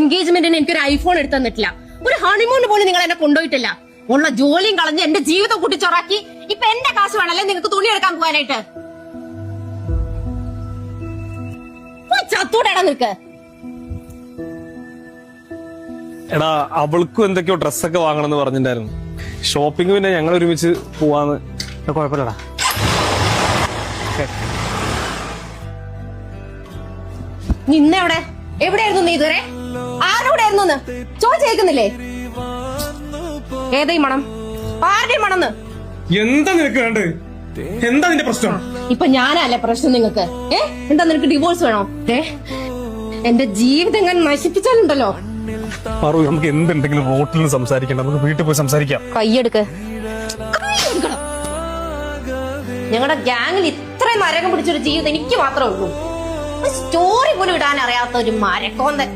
എൻഗേജ്മെന്റിന് എനിക്കൊരു ഐഫോൺ എടുത്തു തന്നിട്ടില്ല. ഒരു ഹണിമൂൺ പോലും നിങ്ങൾ എന്നെ കൊണ്ടുപോയിട്ടില്ല. ഉള്ള ജോലിയും കളഞ്ഞ് എന്റെ ജീവിതം കൂട്ടിച്ചൊറാക്കി ഇപ്പൊ എന്റെ കാശ് വേണല്ലേ നിങ്ങൾക്ക് തുണി എടുക്കാൻ പോകാനായിട്ട്. ചത്തൂടെടാ നിനക്ക്. എടാ അവൾക്കും എന്തൊക്കെയോ ഡ്രസ്സൊക്കെ വാങ്ങണമെന്ന് പറഞ്ഞിട്ടുണ്ടായിരുന്നു. ഷോപ്പിംഗ് പിന്നെ ഞങ്ങൾ ഒരുമിച്ച് പോവാന്ന്. കുഴപ്പമില്ലടാ. നിന്നെവിടെ എവിടെയായിരുന്നു നീ ഇതുവരെ? ആരോടെ ആയിരുന്നു ചോദിച്ചേക്കുന്നില്ലേ? ഏതായി മണം? ആരുടെയും മണന്ന്? എന്താ നിനക്ക് വേണ്ടത്? എന്താ നിന്റെ പ്രശ്നം? ഇപ്പൊ ഞാനല്ലേ പ്രശ്നം നിങ്ങൾക്ക്? എന്താ നിനക്ക് ഡിവോഴ്സ് വേണോ? എന്റെ ജീവിതം ഞാൻ നശിപ്പിച്ചാലുണ്ടല്ലോ. നമുക്ക് എന്തുണ്ടെങ്കിലും റോട്ടിൽ നിന്ന് സംസാരിക്കണ്ട, നമുക്ക് വീട്ടിൽ പോയി സംസാരിക്കാം. കയ്യെടുക്ക്. ഞങ്ങളുടെ ഗ്യാങ്ങിൽ ഇത്രയും നരകം പിടിച്ചൊരു ജീവിതം എനിക്ക് മാത്രമേ ഉള്ളൂ. സ്റ്റോറി പോലും ഇടാൻ അറിയാത്ത ഒരു മരക്കോന്തൻ.